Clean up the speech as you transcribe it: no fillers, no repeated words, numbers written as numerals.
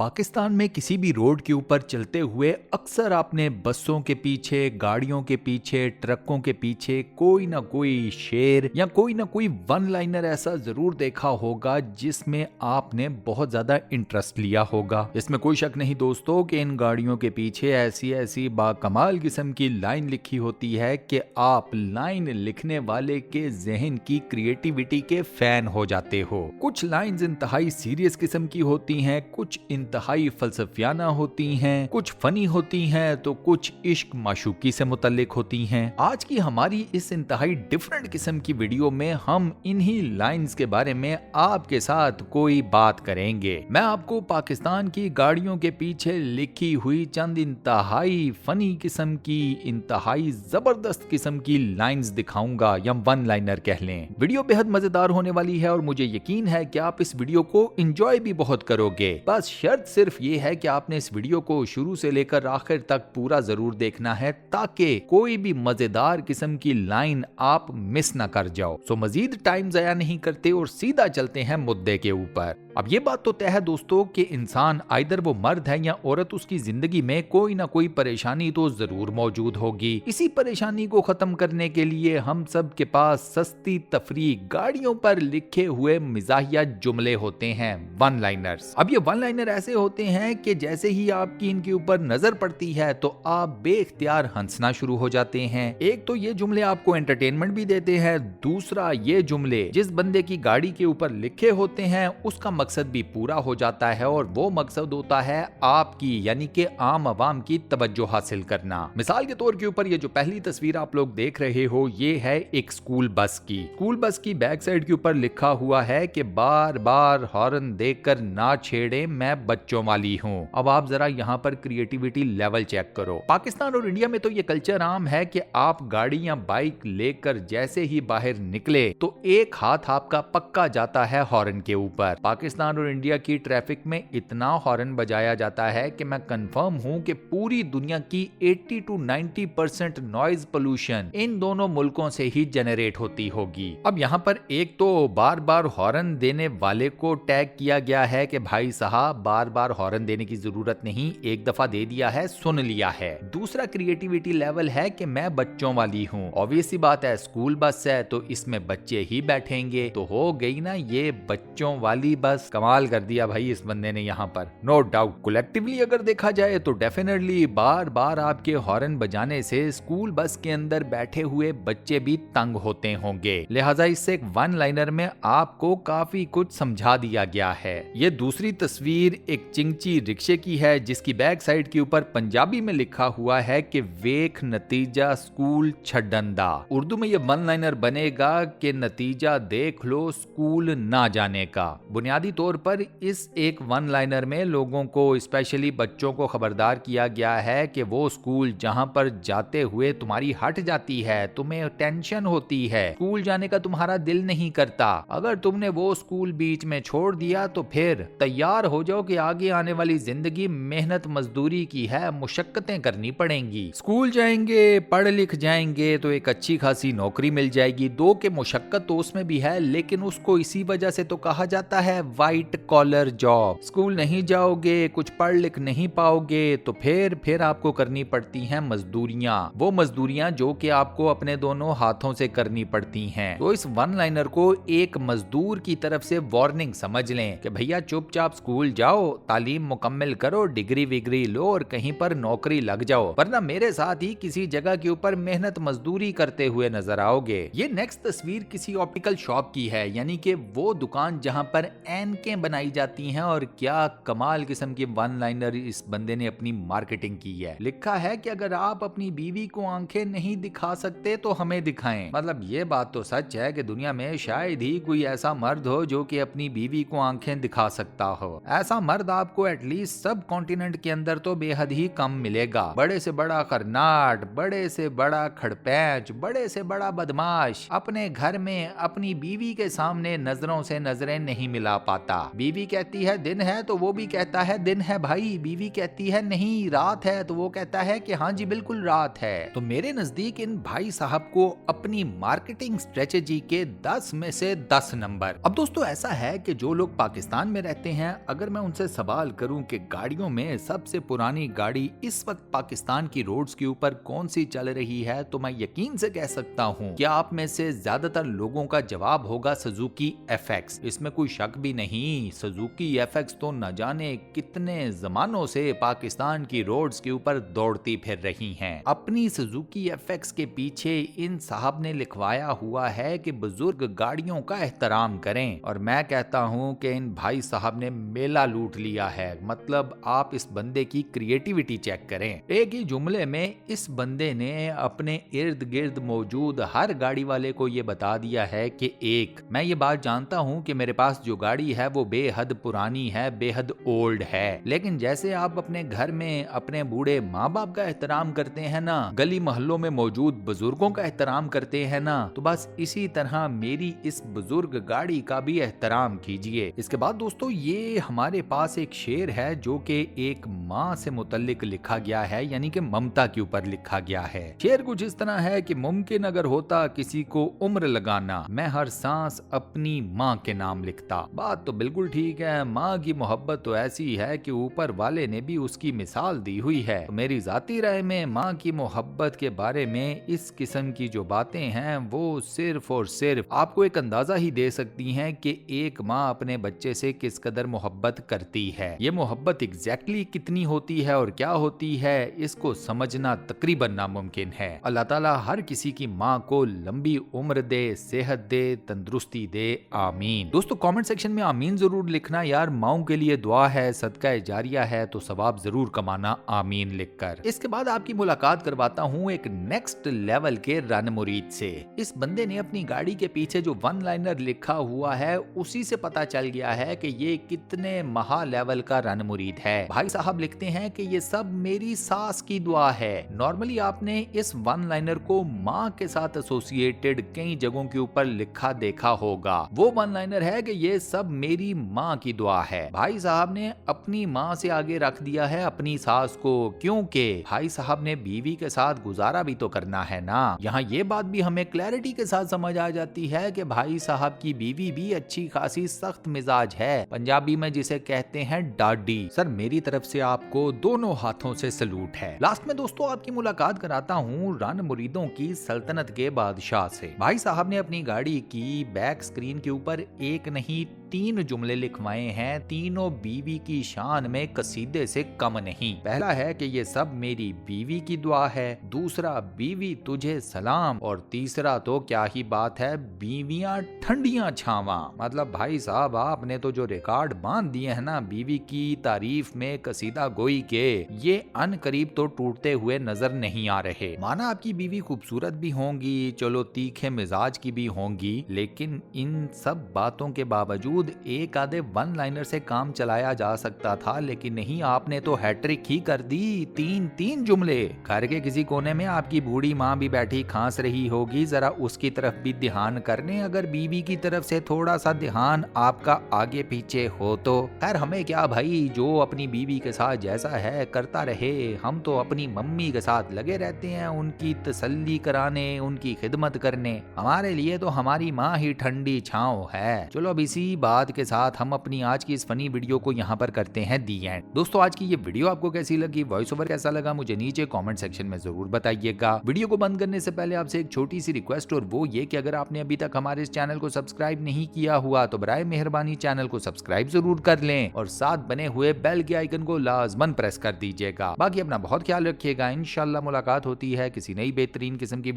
पाकिस्तान में किसी भी रोड के ऊपर चलते हुए अक्सर आपने बसों के पीछे, गाड़ियों के पीछे, ट्रकों के पीछे कोई ना कोई शेर या कोई ना कोई वन लाइनर ऐसा जरूर देखा होगा जिसमें आपने बहुत ज्यादा इंटरेस्ट लिया होगा। इसमें कोई शक नहीं दोस्तों कि इन गाड़ियों के पीछे ऐसी ऐसी बाकमाल किस्म की लाइन लिखी होती है कि आप लाइन लिखने वाले के जहन की क्रिएटिविटी के फैन हो जाते हो। कुछ लाइंस इंतहाई सीरियस किस्म की होती हैं, कुछ इंतहाई फलसफियाना होती हैं, कुछ फनी होती हैं तो कुछ इश्क माशूकी से मुतल्लिक होती हैं। आज की हमारी इस इंतहाई डिफरेंट किस्म की वीडियो में हम इन्हीं लाइंस के बारे में आपके साथ कोई बात करेंगे। मैं आपको पाकिस्तान की गाड़ियों के पीछे लिखी हुई चंद इंतहाई फनी किस्म की, इंतहाई जबरदस्त किस्म की लाइंस दिखाऊंगा या वन लाइनर कह लें। वीडियो बेहद मजेदार होने वाली है और मुझे यकीन है कि आप इस वीडियो को एंजॉय भी बहुत करोगे। बस शर्त सिर्फ ये है कि आपने इस वीडियो को शुरू से लेकर आखिर तक पूरा जरूर देखना है ताकि कोई भी मजेदार किस्म की लाइन आप मिस ना कर जाओ। सो मजीद टाइम जाया नहीं करते और सीधा चलते हैं मुद्दे के ऊपर। अब ये बात तो तय है दोस्तों कि इंसान आइदर वो मर्द है या औरत, उसकी जिंदगी में कोई ना कोई परेशानी तो जरूर मौजूद होगी। इसी परेशानी को खत्म करने के लिए हम सब के पास सस्ती तफरी गाड़ियों पर लिखे हुए मिजाहिया जुमले होते हैं, वन लाइनर्स। अब ये वन लाइनर ऐसे होते हैं कि जैसे ही आपकी इनके ऊपर नजर पड़ती है तो आप बेख्तियार हंसना शुरू हो जाते हैं। एक तो ये जुमले आपको एंटरटेनमेंट भी देते हैं, दूसरा ये जुमले जिस बंदे की गाड़ी के ऊपर लिखे होते हैं उसका मकसद भी पूरा हो जाता है और वो मकसद होता है आपकी यानी कि आम आवाम की तवज्जो हासिल करना। मिसाल के तौर के ऊपर ये जो पहली तस्वीर आप लोग देख रहे हो ये है एक स्कूल बस की। स्कूल बस की बैक साइड के ऊपर लिखा हुआ है कि बार बार हॉर्न देकर ना छेड़े, मैं बच्चों वाली हूँ। अब आप जरा यहाँ पर क्रिएटिविटी लेवल चेक करो। पाकिस्तान और इंडिया में तो ये कल्चर आम है कि आप गाड़ी या बाइक लेकर जैसे ही बाहर निकले तो एक हाथ आपका पक्का जाता है हॉर्न के ऊपर। पाकिस्तान और इंडिया की ट्रैफिक में इतना हॉर्न बजाया जाता है कि मैं कंफर्म हूं कि पूरी दुनिया की 80 to 90% नॉइज पोल्यूशन इन दोनों मुल्कों से ही जनरेट होती होगी। अब यहाँ पर एक तो बार बार हॉर्न देने वाले को टैग किया गया है कि भाई साहब बार बार हॉर्न देने की जरूरत नहीं, एक दफा दे दिया है, सुन लिया है। दूसरा क्रिएटिविटी लेवल है कि मैं बच्चों वाली हूँ। ऑब्वियस सी बात है, स्कूल बस है तो इसमें बच्चे ही बैठेंगे, तो हो गई ना ये बच्चों वाली बस। कमाल कर दिया भाई इस बंदे ने यहाँ पर, नो डाउट। कलेक्टिवली अगर देखा जाए तो डेफिनेटली बार बार आपके हॉर्न बजाने से स्कूल बस के अंदर बैठे हुए बच्चे भी तंग होते होंगे। लिहाजा इससे एक वन लाइनर में आपको काफी कुछ समझा दिया गया है। ये दूसरी तस्वीर एक चिंची रिक्शे की है जिसकी बैक साइड के ऊपर पंजाबी में लिखा हुआ है कि वेख नतीजा स्कूल छडंदा। उर्दू में ये वन लाइनर बनेगा कि नतीजा देख लो स्कूल ना जाने का। बुनियादी तौर पर इस एक वन लाइनर में लोगों को, स्पेशली बच्चों को खबरदार किया गया है कि वो स्कूल जहां पर जाते हुए तुम्हारी हट जाती है, तुम्हें टेंशन होती है, स्कूल जाने का तुम्हारा दिल नहीं करता, अगर तुमने वो स्कूल बीच में छोड़ दिया तो फिर तैयार हो जाओ कि आगे आने वाली जिंदगी मेहनत मजदूरी की है, मुशक्कतें करनी पड़ेंगी। स्कूल जाएंगे, पढ़ लिख जाएंगे तो एक अच्छी खासी नौकरी मिल जाएगी। दो के मुशक्कत तो उसमें भी है लेकिन उसको इसी वजह से तो कहा जाता है वाइट कॉलर जॉब। स्कूल नहीं जाओगे, कुछ पढ़ लिख नहीं पाओगे तो फिर आपको करनी पड़ती हैं मजदूरियां। वो मजदूरियां जो कि आपको अपने दोनों हाथों से करनी पड़ती हैं। तो इस वन लाइनर को एक मजदूर की तरफ से वार्निंग समझ लें कि भैया चुपचाप स्कूल जाओ, तालीम मुकम्मल करो, डिग्री विग्री लो और कहीं पर नौकरी लग जाओ, वरना मेरे साथ ही किसी जगह के ऊपर मेहनत मजदूरी करते हुए नजर आओगे। ये नेक्स्ट तस्वीर किसी ऑप्टिकल शॉप की है, यानी कि वो दुकान जहां पर ऐनकें बनाई जाती हैं। और क्या कमाल किस्म की वन लाइनर इस बंदे ने अपनी मार्केटिंग की है। लिखा है कि अगर आप अपनी बीवी को आंखें नहीं दिखा सकते तो हमें दिखाएं। मतलब ये बात तो सच है कि दुनिया में शायद ही कोई ऐसा मर्द हो जो कि अपनी बीवी को आंखें दिखा सकता हो। ऐसा मर्द आपको एटलीस्ट सब कॉन्टिनेंट के अंदर तो बेहद ही कम मिलेगा। बड़े से बड़ा खरनाट, बड़े से बड़ा खड़पैंच, बड़े से बड़ा बदमाश अपने घर में अपनी बीवी के सामने नजरों से नजरें नहीं मिला पाता। बीवी कहती है दिन है तो वो भी कहता है दिन है भाई। बीवी कहती है नहीं रात है तो वो कहता है कि हाँ जी बिल्कुल रात है। तो मेरे नजदीक इन भाई साहब को अपनी मार्केटिंग स्ट्रेटेजी के 10 में से 10 नंबर। अब दोस्तों ऐसा है कि जो लोग पाकिस्तान में रहते हैं, अगर मैं उनसे सवाल करूं कि गाड़ियों में सबसे पुरानी गाड़ी इस वक्त पाकिस्तान की रोड्स के ऊपर कौन सी चल रही है, तो मैं यकीन से कह सकता हूं कि आप में से ज्यादातर लोगों का जवाब होगा सुजुकी एफएक्स। इसमें कोई शक भी नहीं, सुजुकी एफएक्स तो न जाने कितने जमानों से पाकिस्तान की रोड्स के ऊपर दौड़ती फिर रही हैं। अपनी सुजुकी एफएक्स के पीछे इन साहब ने लिखवाया हुआ है कि बुजुर्ग गाड़ियों का एहतराम करें, और मैं कहता हूं कि इन भाई साहब ने मेला लूट लिया है। मतलब आप इस बंदे की क्रिएटिविटी चेक करें। एक ही जुमले में इस बंदे ने अपने इर्द गिर्द मौजूद हर गाड़ी वाले को ये बता दिया है कि एक, मैं ये बात जानता हूं कि मेरे पास जो गाड़ी है वो बेहद पुरानी है, बेहद ओल्ड है, लेकिन जैसे आप अपने घर में अपने बूढ़े माँ बाप का एहतराम करते हैं ना, गली मोहल्लों में मौजूद बुजुर्गों का एहतराम करते हैं ना, तो बस इसी तरह मेरी इस बुजुर्ग गाड़ी का भी एहतराम कीजिए। इसके बाद दोस्तों ये हमारे पास एक शेर है जो कि एक माँ से मुतल्लिक लिखा गया है, यानी कि ममता के ऊपर लिखा गया है। शेर कुछ इस तरह है कि मुमकिन अगर होता किसी को उम्र लगाना, मैं हर सांस अपनी माँ के नाम लिखता। बात तो बिल्कुल ठीक है, माँ की मोहब्बत तो ऐसी है कि ऊपर वाले ने भी उसकी मिसाल दी हुई है। तो मेरी जाती राय में माँ की मोहब्बत के बारे में इस किस्म की जो बातें हैं वो सिर्फ और सिर्फ आपको एक अंदाजा ही दे सकती हैं कि एक माँ अपने बच्चे से किस कदर मोहब्बत करती है। ये मोहब्बत एग्जैक्टली कितनी होती है और क्या होती है, इसको समझना तकरीबन नामुमकिन है। अल्लाह ताला हर किसी की माँ को लंबी उम्र दे, सेहत दे, तंदुरुस्ती दे, आमीन। दोस्तों कमेंट सेक्शन में आमीन जरूर लिखना यार, माओं के लिए दुआ है, सदका जारिया है, तो सवाब जरूर कमाना आमीन लिखकर। इसके बाद आपकी मुलाकात करवाता हूँ एक नेक्स्ट लेवल के रन मुरीद से। इस बंदे ने अपनी गाड़ी के पीछे जो वन लाइनर लिखा हुआ है उसी से पता चल गया है कि ये कितने महा लेवल का रन मुरीद है। भाई साहब लिखते हैं कि ये सब मेरी सास की दुआ है। नॉर्मली आपने इस वन लाइनर को माँ के साथ एसोसिएटेड कई जगहों के ऊपर लिखा देखा होगा। वो वन लाइनर है कि ये सब मेरी माँ की दुआ है। भाई साहब ने अपनी माँ से आगे रख दिया है अपनी सास को, क्योंकि भाई साहब ने बीवी के साथ गुजारा भी तो करना है ना। यहाँ ये बात भी हमें क्लैरिटी के साथ समझ आ जाती है कि भाई साहब की बीवी भी अच्छी खासी सख्त मिजाज है, पंजाबी में जिसे कहते हैं डाडी। सर मेरी तरफ से आपको दोनों हाथों से सलूट है। लास्ट में दोस्तों आपकी मुलाकात कराता हूँ रन मुरीदों की सल्तनत के बादशाह से। भाई साहब ने अपनी गाड़ी की बैक स्क्रीन के ऊपर एक नहीं 3 जुमले लिखवाए हैं, तीनों बीवी की शान में कसीदे से कम नहीं। पहला है कि ये सब मेरी बीवी की दुआ है, दूसरा बीवी तुझे सलाम, और तीसरा तो क्या ही बात है, बीवियां ठंडियां छावा। मतलब भाई साहब आपने तो जो रिकॉर्ड बांध दिए हैं ना बीवी की तारीफ में कसीदा गोई के, ये अन करीब तो टूटते हुए नजर नहीं आ रहे। माना आपकी बीवी खूबसूरत भी होंगी, चलो तीखे मिजाज की भी होंगी, लेकिन इन सब बातों के बावजूद एक आधे वन लाइनर से काम चलाया जा सकता था, लेकिन नहीं, आपने तो हैट्रिक ही कर दी। 3 जुमले। घर के किसी कोने में आपकी बूढ़ी माँ भी बैठी खांस रही होगी, जरा उसकी तरफ भी ध्यान करने, अगर बीवी की तरफ से थोड़ा सा ध्यान आपका आगे पीछे हो तो। खैर हमें क्या भाई, जो अपनी बीवी के साथ जैसा है करता रहे, हम तो अपनी मम्मी के साथ लगे रहते हैं उनकी तसल्ली कराने, उनकी खिदमत करने। हमारे लिए तो हमारी माँ ही ठंडी छांव है। चलो अब इसी बात के साथ हम अपनी आज की इस फनी वीडियो को यहाँ पर करते हैं दी एंड। दोस्तों आज की ये वीडियो आपको कैसी लगी, वॉइस ओवर कैसा लगा, मुझे नीचे कमेंट सेक्शन में जरूर बताइएगा। वीडियो को बंद करने से पहले आपसे एक छोटी सी रिक्वेस्ट, और वो ये कि अगर आपने अभी तक हमारे इस चैनल को सब्सक्राइब नहीं किया हुआ तो बराए मेहरबानी चैनल को सब्सक्राइब जरूर कर लें, और साथ बने हुए बेल के आइकन को लाजमन प्रेस कर दीजिएगा। बाकी अपना बहुत ख्याल रखिएगा। इंशाल्लाह मुलाकात होती है किसी नई बेहतरीन किस्म की